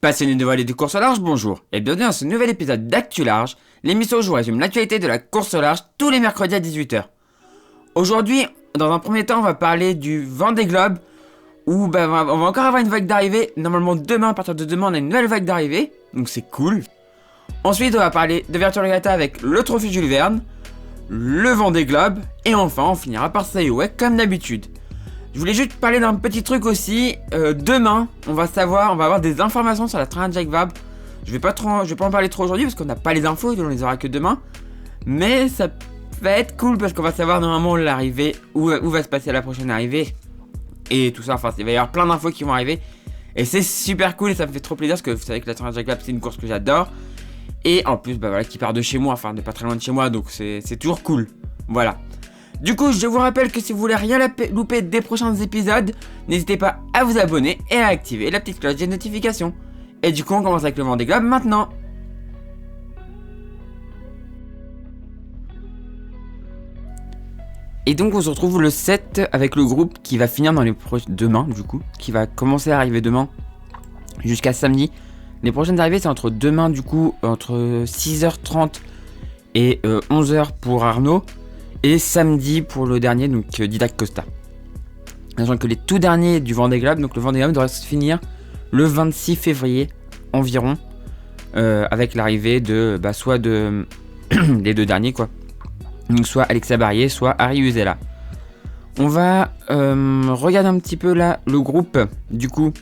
Passionnés de voile et de course au large, bonjour et bienvenue dans ce nouvel épisode d'Actu Large, l'émission où je vous résume l'actualité de la course au large tous les mercredis à 18h. Aujourd'hui, dans un premier temps, on va parler du Vendée Globe, où on va encore avoir une vague d'arrivée. Normalement demain, à partir de demain, on a une nouvelle vague d'arrivée, donc c'est cool. Ensuite, on va parler de Virtual Regatta avec le trophée Jules Verne, le Vendée Globe, et enfin, on finira par Sayoway comme d'habitude. Je voulais juste parler d'un petit truc aussi. Demain, on va avoir des informations sur la train Jacques Vabre. Je vais pas en parler trop aujourd'hui parce qu'on n'a pas les infos, on les aura que demain. Mais ça va être cool parce qu'on va savoir normalement l'arrivée, où va se passer la prochaine arrivée. Et tout ça, enfin, il va y avoir plein d'infos qui vont arriver. Et c'est super cool et ça me fait trop plaisir parce que vous savez que la train Jacques Vabre c'est une course que j'adore. Et en plus, qui part de chez moi, enfin de pas très loin de chez moi, donc c'est toujours cool. Voilà. Du coup, je vous rappelle que si vous voulez rien louper des prochains épisodes, n'hésitez pas à vous abonner et à activer la petite cloche des notifications. Et du coup, on commence avec le Vendée Globe maintenant. Et donc, on se retrouve le 7 avec le groupe qui va finir dans demain, du coup, qui va commencer à arriver demain jusqu'à samedi. Les prochaines arrivées, c'est entre demain, du coup, entre 6h30 et 11h pour Arnaud. Et samedi pour le dernier, donc Didac Costa. Sachant que les tout derniers du Vendée Globe, donc le Vendée Globe devrait se finir le 26 février environ, avec l'arrivée de soit de des deux derniers quoi. Donc soit Alexia Barrier, soit Harry Uzela. On va regarder un petit peu là le groupe. Du coup,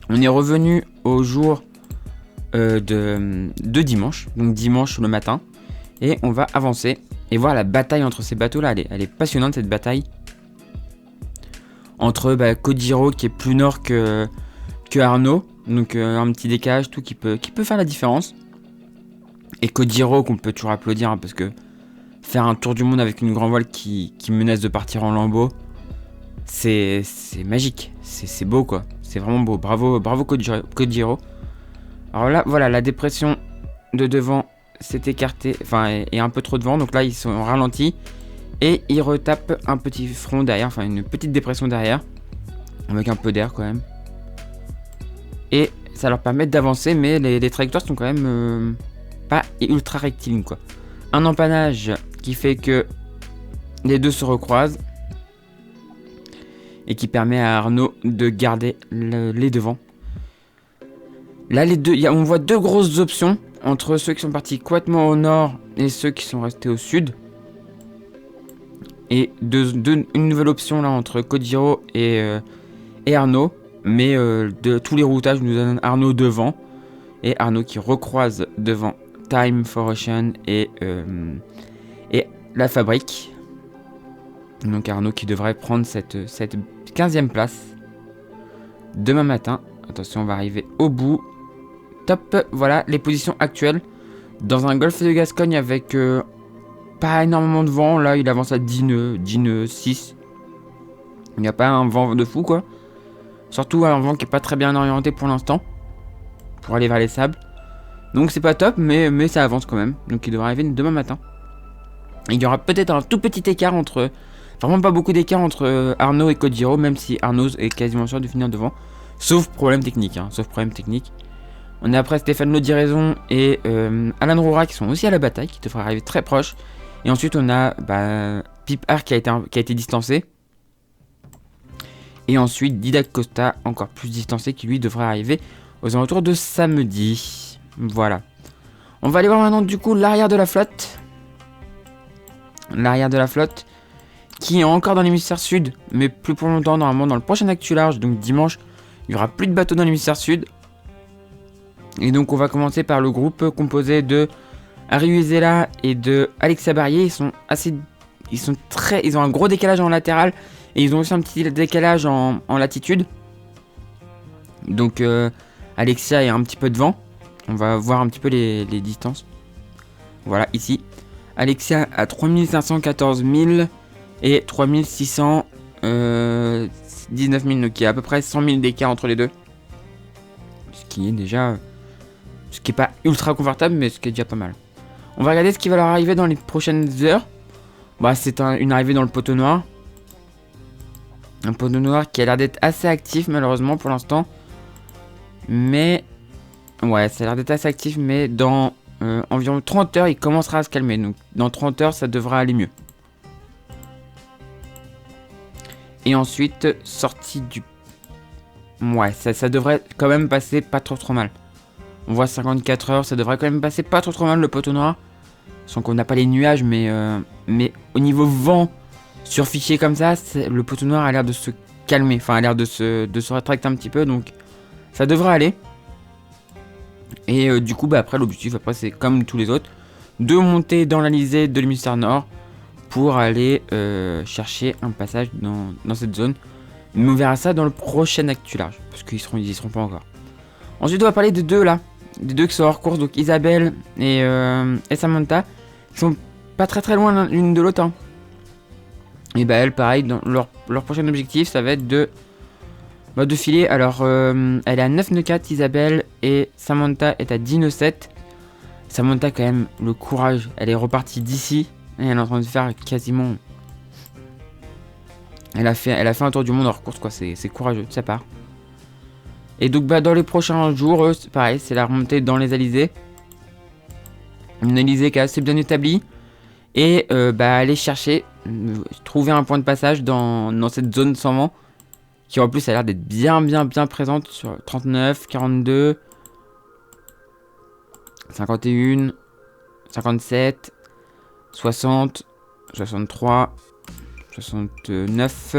on est revenu au jour de dimanche, donc dimanche le matin, et on va avancer. Et voir la bataille entre ces bateaux là, elle est passionnante cette bataille. Entre Kojiro qui est plus nord que Arnaud. Donc un petit décalage tout qui peut faire la différence. Et Kojiro qu'on peut toujours applaudir parce que faire un tour du monde avec une grand voile qui menace de partir en lambeaux, c'est magique, c'est beau quoi. C'est vraiment beau, bravo Kojiro. Alors là voilà, la dépression de devant s'est écarté, et un peu trop de vent, donc là ils sont ralentis et ils retapent un petit front derrière, enfin une petite dépression derrière, avec un peu d'air quand même. Et ça leur permet d'avancer, mais les trajectoires sont quand même pas ultra rectilignes quoi. Un empannage qui fait que les deux se recroisent et qui permet à Arnaud de garder les devants. Là on voit deux grosses options entre ceux qui sont partis complètement au nord et ceux qui sont restés au sud. Et une nouvelle option là entre Kojiro et Arnaud. Mais de tous les routages nous donnent Arnaud devant. Et Arnaud qui recroise devant Time for Ocean et la fabrique. Donc Arnaud qui devrait prendre cette 15e place demain matin. Attention, on va arriver au bout. Top, voilà les positions actuelles. Dans un golfe de Gascogne avec pas énormément de vent. Là, il avance à 10 nœuds, 6. Il n'y a pas un vent de fou, quoi. Surtout un vent qui est pas très bien orienté pour l'instant. Pour aller vers les sables. Donc c'est pas top, mais ça avance quand même. Donc il devrait arriver demain matin. Il y aura peut-être un tout petit écart entre... Vraiment pas beaucoup d'écart entre Arnaud et Kojiro. Même si Arnaud est quasiment sûr de finir devant. Sauf problème technique, On est après Stéphane Lodiraison et Alan Roura qui sont aussi à la bataille, qui devraient arriver très proche. Et ensuite on a Pip Art qui a été distancé. Et ensuite Didac Costa, encore plus distancé, qui lui devrait arriver aux alentours de samedi. Voilà. On va aller voir maintenant du coup l'arrière de la flotte. L'arrière de la flotte qui est encore dans l'hémisphère sud, mais plus pour longtemps, normalement dans le prochain Actu Large, donc dimanche, il n'y aura plus de bateaux dans l'hémisphère sud. Et donc on va commencer par le groupe composé de Harry Uzela et de Alexia Barrier. Ils ont un gros décalage en latéral et ils ont aussi un petit décalage en latitude. Donc Alexia est un petit peu devant. On va voir un petit peu les distances. Voilà ici. Alexia à 3514 000 et 3619 000. Donc il y a à peu près 100 000 d'écart entre les deux. Ce qui est pas ultra confortable, mais ce qui est déjà pas mal. On va regarder ce qui va leur arriver dans les prochaines heures. C'est une arrivée dans le poteau noir. Un poteau noir qui a l'air d'être assez actif malheureusement pour l'instant. Mais ouais, ça a l'air d'être assez actif, mais dans environ 30 heures, il commencera à se calmer. Donc dans 30 heures, ça devra aller mieux. Et ensuite, sortie du... Ouais, ça devrait quand même passer pas trop mal. On voit 54 heures, ça devrait quand même passer pas trop mal le poteau noir. Sans qu'on n'a pas les nuages, mais au niveau vent, sur fichier comme ça, le poteau noir a l'air de se calmer. Enfin, a l'air de se rétracter un petit peu, donc ça devrait aller. Et du coup, bah, après, l'objectif, après, c'est comme tous les autres, de monter dans l'Alizé de l'hémisphère nord pour aller chercher un passage dans cette zone. Mais on verra ça dans le prochain Actu Large, parce qu'ils y seront pas encore. Ensuite, on va parler des deux là, des deux qui sont hors course, donc Isabelle et Samantha, qui sont pas très loin l'une de l'autre. Hein. Et bah elle, pareil, dans leur prochain objectif, ça va être de filer. Alors, elle est à 9 nœuds 4, Isabelle, et Samantha est à 10 nœuds 7. Samantha, quand même, le courage, elle est repartie d'ici, et elle est en train de faire quasiment... Elle a fait un tour du monde hors course, quoi, c'est courageux de sa part. Et donc, bah, dans les prochains jours, pareil, c'est la remontée dans les Alizés. Une Alizé qui est assez bien établie. Et bah, aller chercher, trouver un point de passage dans cette zone sans vent. Qui en plus a l'air d'être bien présente sur 39, 42, 51, 57, 60, 63, 69,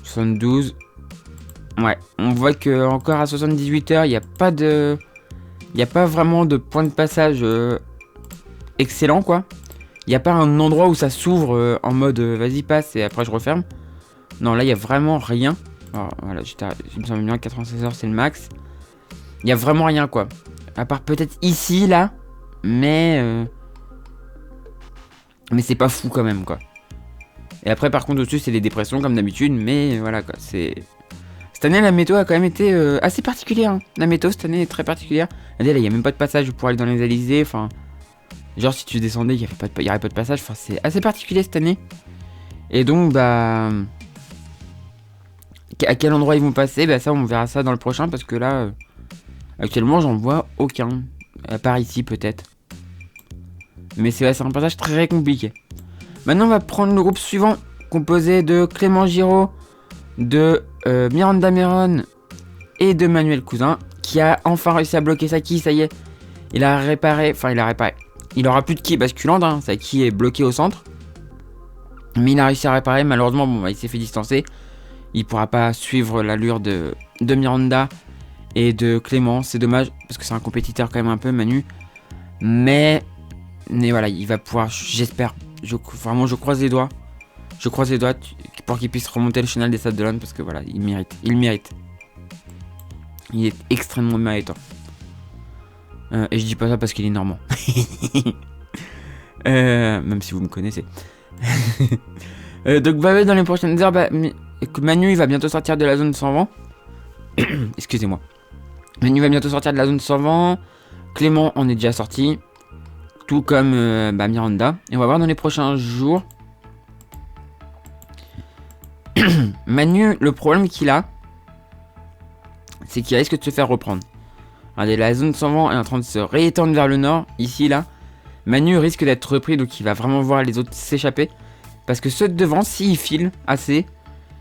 72. Ouais, on voit que encore à 78 heures, il n'y a pas vraiment de point de passage excellent, quoi. Il n'y a pas un endroit où ça s'ouvre en mode vas-y passe et après je referme. Non, là il n'y a vraiment rien. Alors, voilà, il me semble bien 96 heures c'est le max. Il n'y a vraiment rien, quoi. À part peut-être ici, là. Mais c'est pas fou quand même, quoi. Et après, par contre, au-dessus, c'est des dépressions comme d'habitude. Mais voilà, quoi. Cette année, la météo a quand même été assez particulière. Hein. La météo, cette année, est très particulière. Regardez, là, il n'y a même pas de passage pour aller dans les Alizés. Enfin, genre, si tu descendais, il n'y aurait pas de passage. Enfin, c'est assez particulier cette année. Et donc, bah... à quel endroit ils vont passer, bah ça, on verra ça dans le prochain. Parce que là, actuellement, j'en vois aucun. À part ici, peut-être. Mais c'est un passage très compliqué. Maintenant, on va prendre le groupe suivant, composé de Clément Giraud, de Miranda Meron et de Manuel Cousin, qui a enfin réussi à bloquer sa quille, ça y est. Il a réparé. Il aura plus de quille basculante, hein, sa quille est bloquée au centre. Mais il a réussi à réparer, malheureusement, bon, bah, il s'est fait distancer. Il pourra pas suivre l'allure de Miranda et de Clément, c'est dommage, parce que c'est un compétiteur quand même un peu, Manu. Mais voilà, il va pouvoir, j'espère. Vraiment, je croise les doigts. Pour qu'il puisse remonter le chenal des Sables d'Olonne parce que voilà, il mérite. Il est extrêmement méritant. Et je dis pas ça parce qu'il est normand. Même si vous me connaissez. Donc dans les prochaines heures, Manu il va bientôt sortir de la zone sans vent. Excusez-moi. Manu va bientôt sortir de la zone sans vent. Clément en est déjà sorti. Tout comme Miranda. Et on va voir dans les prochains jours. Manu, le problème qu'il a, c'est qu'il risque de se faire reprendre. Regardez, la zone sans vent est en train de se réétendre vers le nord. Ici, là. Manu risque d'être repris, donc il va vraiment voir les autres s'échapper. Parce que ceux de devant, s'ils filent assez,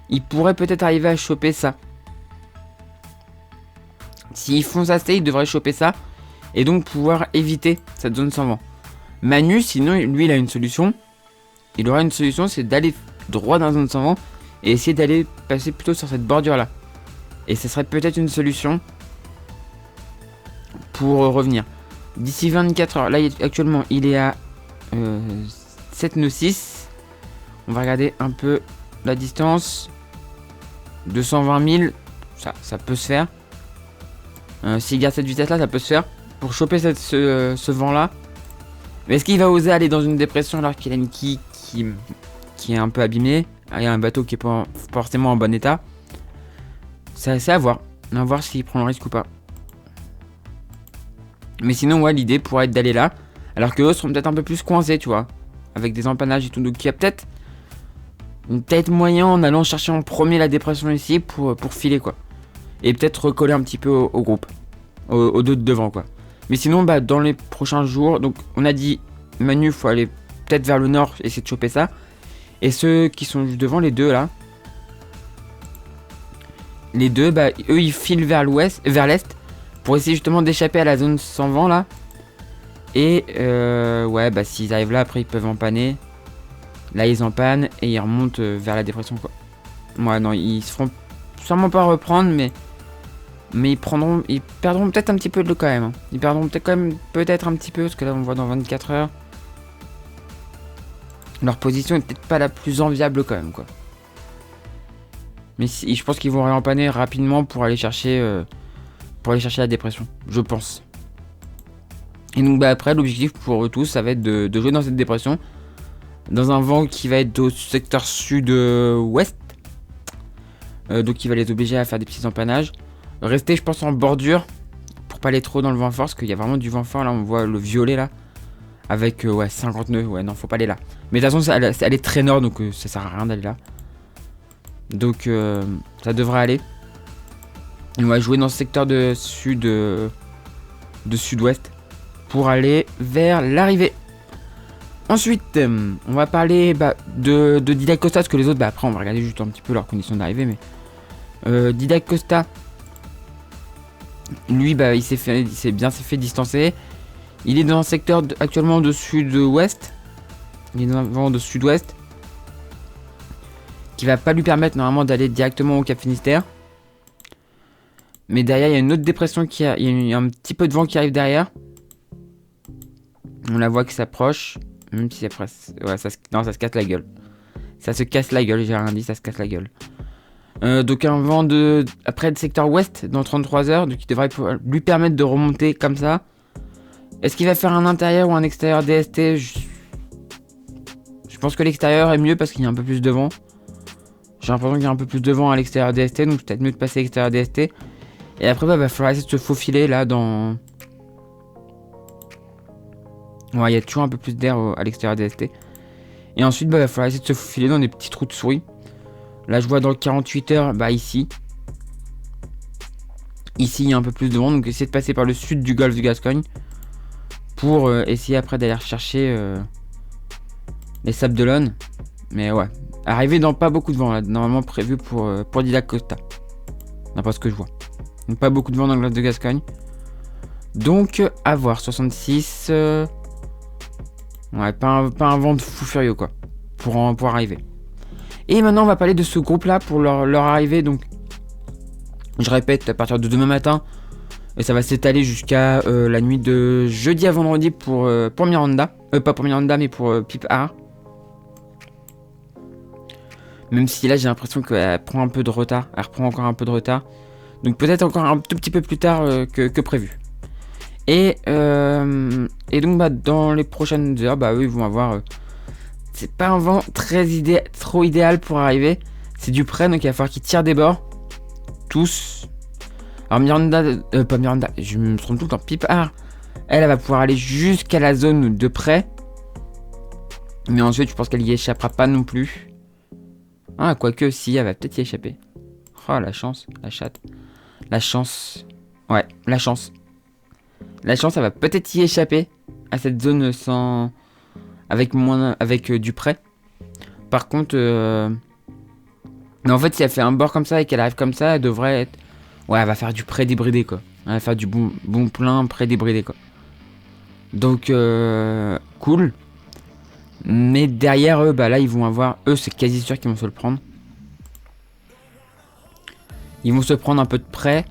ils pourraient peut-être arriver à choper ça. S'ils font assez, ils devraient choper ça. Et donc pouvoir éviter cette zone sans vent. Manu, sinon, lui, il a une solution. Il aura une solution, c'est d'aller droit dans la zone sans vent et essayer d'aller passer plutôt sur cette bordure-là. Et ce serait peut-être une solution pour revenir. D'ici 24 heures, là, actuellement, il est à 7 nœuds 6. On va regarder un peu la distance. 220 000, ça peut se faire. S'il garde cette vitesse-là, ça peut se faire. Pour choper ce vent-là. Mais est-ce qu'il va oser aller dans une dépression alors qu'il a une quille qui est un peu abîmée, il y a un bateau qui est pas forcément en bon état? C'est à voir. On va voir s'il prend le risque ou pas. Mais sinon, ouais, l'idée pourrait être d'aller là. Alors que eux seront peut-être un peu plus coincés, tu vois. Avec des empannages et tout. Donc il y a peut-être moyen en allant chercher en premier la dépression ici pour filer, quoi. Et peut-être recoller un petit peu au groupe. aux deux de devant quoi. Mais sinon bah dans les prochains jours, donc on a dit Manu faut aller peut-être vers le nord, essayer de choper ça. Et ceux qui sont juste devant, les deux là, les deux bah eux ils filent vers l'ouest, vers l'est pour essayer justement d'échapper à la zone sans vent là. Et ouais bah s'ils arrivent là après ils peuvent empanner. Là ils empannent et ils remontent vers la dépression quoi. Ouais non ils se feront sûrement pas reprendre mais ils perdront peut-être un petit peu de l'eau quand même. Hein. Ils perdront peut-être quand même un petit peu parce que là on voit dans 24 heures. Leur position est peut-être pas la plus enviable quand même quoi. Mais je pense qu'ils vont réempanner rapidement pour aller chercher la dépression, je pense. Et donc bah après l'objectif pour eux tous ça va être de jouer dans cette dépression. Dans un vent qui va être au secteur sud-ouest. Donc il va les obliger à faire des petits empannages. Rester je pense en bordure. Pour pas aller trop dans le vent fort. Parce qu'il y a vraiment du vent fort. Là on voit le violet là. Avec ouais 50 nœuds. Ouais non faut pas aller là. Mais de toute façon elle est très nord. Donc ça sert à rien d'aller là. Donc ça devrait aller. Et on va jouer dans ce secteur de sud-ouest. Pour aller vers l'arrivée. Ensuite, on va parler de Didac Costa, parce que les autres, après on va regarder juste un petit peu leurs conditions d'arrivée, mais Didac Costa, lui, il s'est bien fait distancer. Il est dans un secteur actuellement de sud-ouest. Il est dans un vent de sud-ouest qui va pas lui permettre normalement d'aller directement au Cap Finistère. Mais derrière, il y a une autre dépression il y a un petit peu de vent qui arrive derrière. On la voit qui s'approche. Même si après... Ouais, ça se casse la gueule. Ça se casse la gueule, j'ai rien dit, ça se casse la gueule. Donc un vent après le secteur ouest dans 33 heures. Donc il devrait lui permettre de remonter comme ça. Est-ce qu'il va faire un intérieur ou un extérieur DST? Je pense que l'extérieur est mieux parce qu'il y a un peu plus de vent. J'ai l'impression qu'il y a un peu plus de vent à l'extérieur DST. Donc c'est peut-être mieux de passer l'extérieur DST. Et après va falloir essayer de se faufiler là dans... Ouais, il y a toujours un peu plus d'air à l'extérieur des ST. Et ensuite, il va falloir essayer de se faufiler dans des petits trous de souris. Là, je vois dans 48 heures, ici. Ici, il y a un peu plus de vent. Donc, essayer de passer par le sud du golfe de Gascogne. Pour essayer après d'aller chercher les Sables d'Olonne. Mais ouais. Arriver dans pas beaucoup de vent, là. Normalement prévu pour Didac Costa. D'après ce que je vois. Donc, pas beaucoup de vent dans le golfe de Gascogne. Donc, à voir. 66... Ouais, pas un vent de fou furieux quoi, pour arriver. Et maintenant on va parler de ce groupe là pour leur arrivée. Donc je répète, à partir de demain matin. Et ça va s'étaler jusqu'à la nuit de jeudi à vendredi pour Miranda. Pas pour Miranda mais pour Pip A. Même si là j'ai l'impression qu'elle prend un peu de retard. Elle reprend encore un peu de retard. Donc peut-être encore un tout petit peu plus tard que prévu. Et donc dans les prochaines heures, eux ils vont avoir... c'est pas un vent trop idéal pour arriver. C'est du près, donc il va falloir qu'ils tirent des bords. Tous. Alors Miranda... pas Miranda, je me trompe tout le temps. Pipard, elle va pouvoir aller jusqu'à la zone de près. Mais ensuite je pense qu'elle y échappera pas non plus. Ah quoique si, elle va peut-être y échapper. Oh la chance, la chatte. La chance. Ouais, la chance. La chance, elle va peut-être y échapper à cette zone sans... avec du près. Par contre, mais en fait, si elle fait un bord comme ça et qu'elle arrive comme ça, elle devrait être... Ouais, elle va faire du pré débridé, quoi. Elle va faire du bon plein pré débridé, quoi. Donc, cool. Mais derrière eux, là, ils vont avoir... Eux, c'est quasi sûr qu'ils vont se le prendre. Ils vont se prendre un peu de près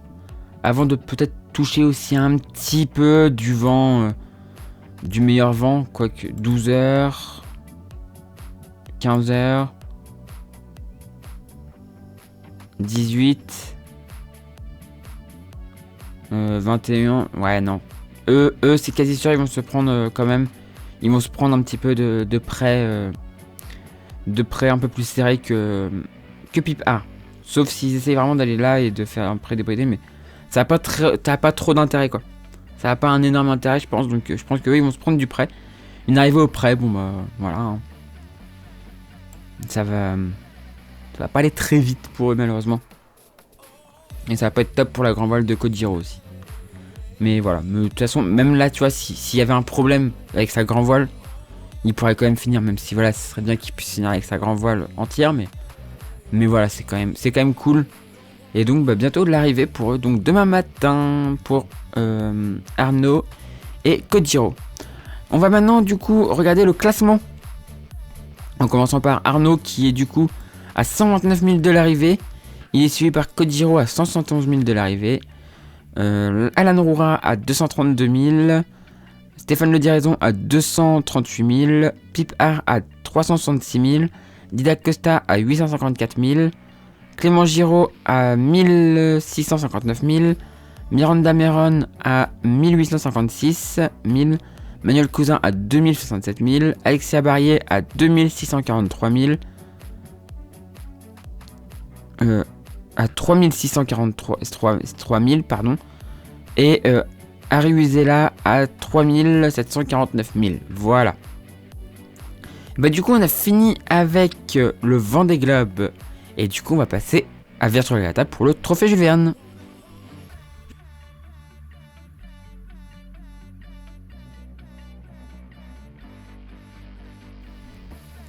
avant de peut-être toucher aussi un petit peu du vent, du meilleur vent, quoique 12 heures, 15 heures, 18, 21, ouais non. Eux c'est quasi sûr, ils vont se prendre quand même, ils vont se prendre un petit peu de près un peu plus serré que Pip A. Sauf s'ils essayent vraiment d'aller là et de faire un pré débridé, mais ça n'a pas trop d'intérêt quoi. Ça n'a pas un énorme intérêt je pense, donc je pense qu'eux ils vont se prendre du prêt. Une arrivée au prêt, voilà. Hein. Ça va pas aller très vite pour eux malheureusement. Et ça va pas être top pour la grand voile de Côte Giro aussi. Mais voilà, mais de toute façon, même là, tu vois, s'il y avait un problème avec sa grand voile, il pourrait quand même finir, même si voilà, ce serait bien qu'il puisse finir avec sa grand voile entière, mais voilà, c'est quand même cool. Et donc, bah, bientôt de l'arrivée pour eux, donc demain matin pour Arnaud et Kojiro. On va maintenant, du coup, regarder le classement. En commençant par Arnaud, qui est du coup à 129 000 de l'arrivée. Il est suivi par Kojiro à 171 000 de l'arrivée. Alan Roura à 232 000. Stéphane Le Diraison à 238 000. Pip Art à 366 000. Didac Costa à 854 000. Clément Giraud à 1659 000. Miranda Meron à 1856 000. Manuel Cousin à 2067 000. Alexia Barrier à 2643 000. À 3643 000, pardon. Et Harry Uzela à 3749 000. Voilà. Bah du coup on a fini avec le Vendée Globe. Et du coup on va passer à Virtual Regatta pour le trophée Jules Verne.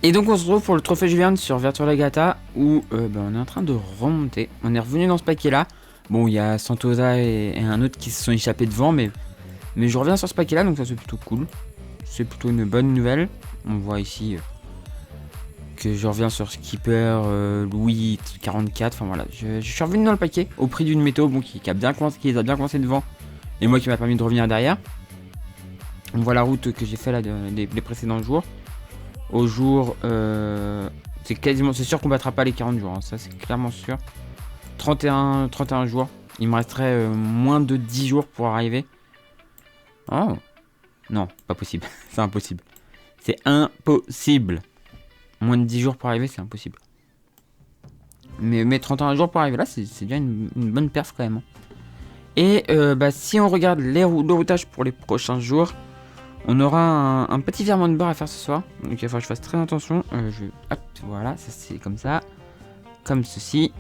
Et donc on se retrouve pour le trophée Jules Verne sur Virtual Regatta où on est en train de remonter. On est revenu dans ce paquet là. Bon il y a Santosa et un autre qui se sont échappés devant mais je reviens sur ce paquet là donc ça c'est plutôt cool. C'est plutôt une bonne nouvelle. On voit ici que je reviens sur Skipper, Louis 44. Enfin voilà, je suis revenu dans le paquet au prix d'une météo bon, qui les a bien commencé devant et moi qui m'a permis de revenir derrière. On voit la route que j'ai fait là les précédents jours. Au jour, c'est sûr qu'on battra pas les 40 jours, hein, ça c'est clairement sûr. 31 jours, il me resterait moins de 10 jours pour arriver. Oh, non, pas possible, c'est impossible. C'est impossible. Moins de 10 jours pour arriver, c'est impossible. Mais 31 jours pour arriver là, c'est déjà une bonne perf quand même. Et si on regarde le routage pour les prochains jours, on aura un petit virement de bord à faire ce soir. Donc il va falloir que je fasse très attention. Hop, voilà, ça c'est comme ça. Comme ceci.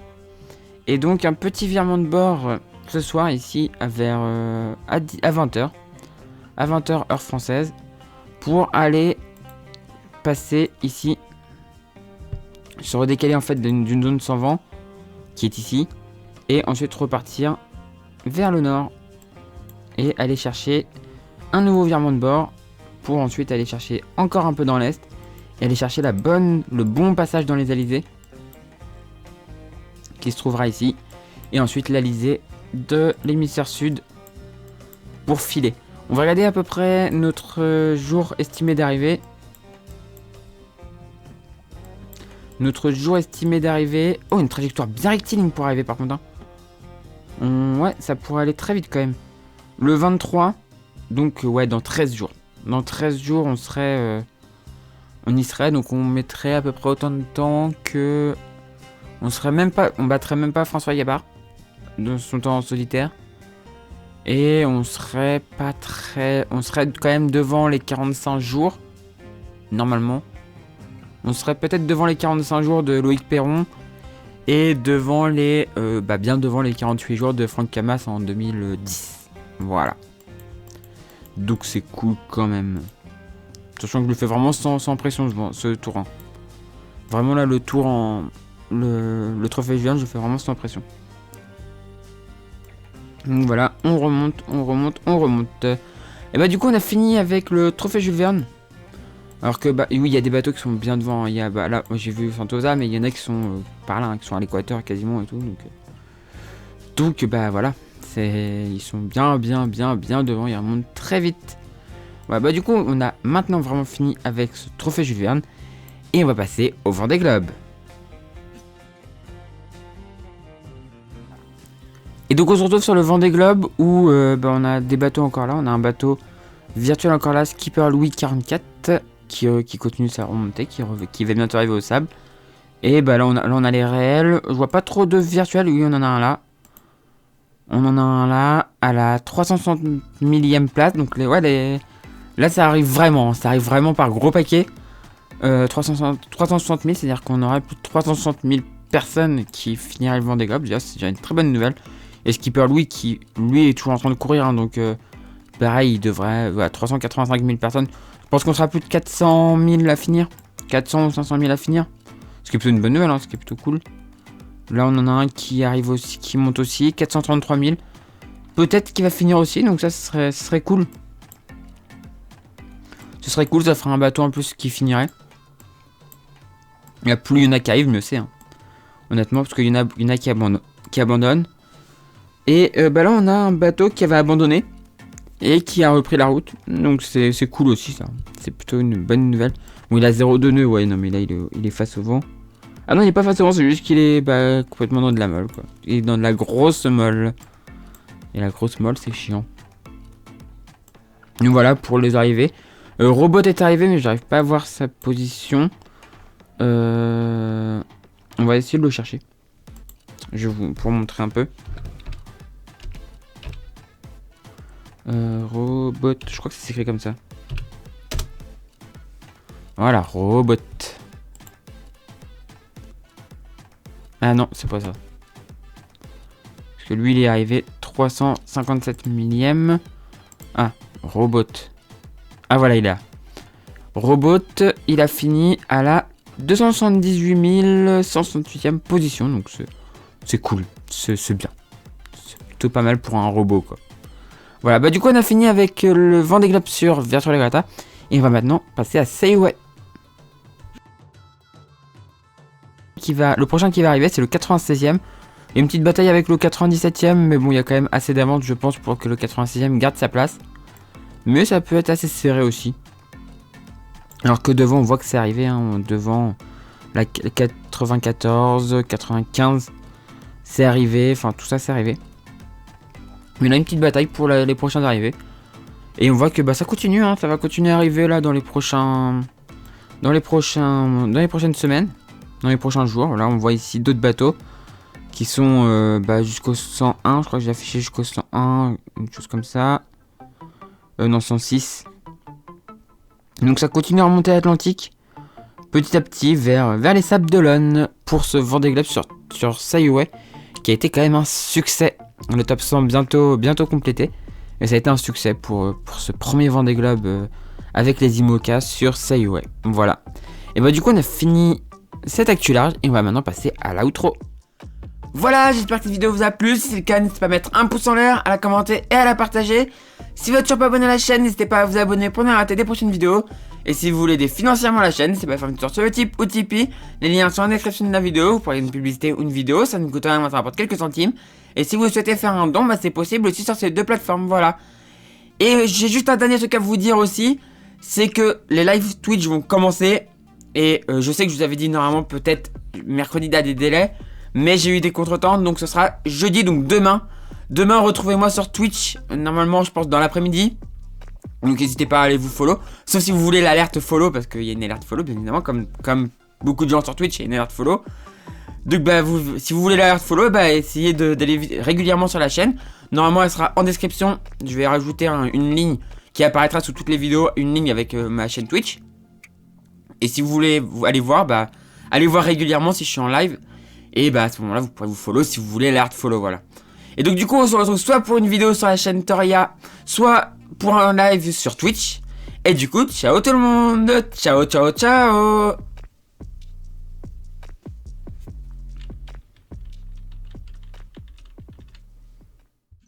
Et donc un petit virement de bord ce soir ici à 20h. À 20h heure française. Pour aller passer ici. Se redécaler en fait d'une zone sans vent. Qui est ici. Et ensuite repartir vers le nord. Et aller chercher un nouveau virement de bord. Pour ensuite aller chercher encore un peu dans l'est. Et aller chercher le bon passage dans les alizés. Qui se trouvera ici. Et ensuite l'alizé de l'hémisphère sud. Pour filer. On va regarder à peu près notre jour estimé d'arrivée. Notre jour estimé d'arrivée. Oh, une trajectoire bien rectiligne pour arriver par contre. Hein. Ouais, ça pourrait aller très vite quand même. Le 23. Donc ouais, dans 13 jours. Dans 13 jours, on y serait. Donc on mettrait à peu près autant de temps que... On battrait même pas François Gabard. De son temps en solitaire. Et on serait quand même devant les 45 jours. Normalement. On serait peut-être devant les 45 jours de Loïc Perron. Et devant bien devant les 48 jours de Franck Camas en 2010. Voilà. Donc c'est cool quand même. Sachant que je le fais vraiment sans pression ce tour. Hein. Vraiment là le tour le trophée Jules Verne, je le fais vraiment sans pression. Donc voilà, on remonte. Et bah du coup on a fini avec le trophée Jules Verne. Alors que oui, il y a des bateaux qui sont bien devant. Hein. Il y a là, j'ai vu Santosa, mais il y en a qui sont par là, hein, qui sont à l'équateur quasiment et tout. Donc voilà, ils sont bien devant. Ils remontent très vite. Ouais, bah du coup on a maintenant vraiment fini avec ce trophée Jules Verne et on va passer au Vendée Globe. Et donc on se retrouve sur le Vendée Globe où on a des bateaux encore là. On a un bateau virtuel encore là, Skipper Louis 44 qui continue sa remontée, qui va bientôt arriver au sable. Et là on a les réels. Je vois pas trop de virtuels. Oui, on en a un là. On en a un là à la 360 millième place. Donc là ça arrive vraiment par gros paquet. 360 000, c'est-à-dire qu'on aurait plus de 360 000 personnes qui finiraient le Vendée Globe. Déjà, c'est déjà une très bonne nouvelle. Et Skipper Louis qui, lui, est toujours en train de courir. Hein, donc, pareil, il devrait... 385 000 personnes. Je pense qu'on sera plus de 400 000 à finir. 400 ou 500 000 à finir. Ce qui est plutôt une bonne nouvelle, hein, ce qui est plutôt cool. Là, on en a un qui arrive aussi, qui monte aussi. 433 000. Peut-être qu'il va finir aussi, donc ça, ce serait cool. Ce serait cool, ça ferait un bateau en plus qui finirait. Et plus il y en a qui arrivent, mieux c'est. Hein. Honnêtement, parce qu'il y en a qui abandonnent. Et là, on a un bateau qui avait abandonné. Et qui a repris la route. Donc c'est cool aussi, ça. C'est plutôt une bonne nouvelle. Bon, il a 0,2 nœuds, ouais, non, mais là, il est face au vent. Ah non, il est pas face au vent, c'est juste qu'il est complètement dans de la molle, quoi. Il est dans de la grosse molle. Et la grosse molle, c'est chiant. Donc voilà, pour les arrivées. Robot est arrivé, mais j'arrive pas à voir sa position. On va essayer de le chercher. Je vais vous pour montrer un peu. Robot, je crois que c'est écrit comme ça. Voilà, robot. Ah non, c'est pas ça. Parce que lui, il est arrivé 357 millième. Ah, robot. Ah voilà, il est là. Robot, il a fini à la 278 168e position. Donc c'est cool. C'est bien. C'est plutôt pas mal pour un robot, quoi. Voilà, bah du coup, on a fini avec le Vendée Globe sur Virtual Regatta. Et on va maintenant passer à Sailway. Le prochain qui va arriver, c'est le 96e. Il y a une petite bataille avec le 97e, mais bon, il y a quand même assez d'avance, je pense, pour que le 96e garde sa place. Mais ça peut être assez serré aussi. Alors que devant, on voit que c'est arrivé, hein, devant la 94, 95, c'est arrivé, enfin tout ça c'est arrivé. Mais on a une petite bataille pour les prochains arrivés. Et on voit que ça continue, hein, ça va continuer à arriver là dans les prochaines semaines. Dans les prochains jours. Là, on voit ici d'autres bateaux qui sont jusqu'au 101. Je crois que j'ai affiché jusqu'au 101, une chose comme ça. Non, 106. Donc ça continue à remonter l'Atlantique petit à petit vers les Sables d'Olonne pour ce Vendée Globe sur Sailway qui a été quand même un succès. Le top 100 bientôt complété. Et ça a été un succès pour ce premier Vendée Globe avec les IMOCA sur Sailway. Voilà. Et du coup, on a fini cette actu large et on va maintenant passer à l'outro. Voilà, j'espère que cette vidéo vous a plu. Si c'est le cas, n'hésitez pas à mettre un pouce en l'air, à la commenter et à la partager. Si vous n'êtes toujours pas abonné à la chaîne, n'hésitez pas à vous abonner pour ne pas rater des prochaines vidéos. Et si vous voulez aider financièrement la chaîne, n'hésitez pas à faire une tour sur le Tipeee ou Tipeee. Les liens sont en description de la vidéo. Vous pourrez une publicité ou une vidéo, ça ne coûte rien, ça rapporte quelques centimes. Et si vous souhaitez faire un don, c'est possible aussi sur ces deux plateformes, voilà. Et j'ai juste un dernier truc à vous dire aussi, c'est que les live Twitch vont commencer. Et je sais que je vous avais dit normalement peut-être mercredi à des délais, mais j'ai eu des contretemps, donc ce sera jeudi, donc demain. Demain, retrouvez-moi sur Twitch, normalement je pense dans l'après-midi. Donc n'hésitez pas à aller vous follow, sauf si vous voulez l'alerte follow, parce qu'il y a une alerte follow bien évidemment, comme beaucoup de gens sur Twitch, il y a une alerte follow. Donc si vous voulez l'alerte follow, essayez d'aller régulièrement sur la chaîne. Normalement elle sera en description, je vais rajouter une ligne qui apparaîtra sous toutes les vidéos, une ligne avec ma chaîne Twitch. Et si vous voulez aller voir, allez voir régulièrement si je suis en live. Et à ce moment-là, vous pourrez vous follow si vous voulez l'alert follow, voilà. Et donc du coup, on se retrouve soit pour une vidéo sur la chaîne Toria, soit pour un live sur Twitch. Et du coup, ciao tout le monde. Ciao, ciao, ciao.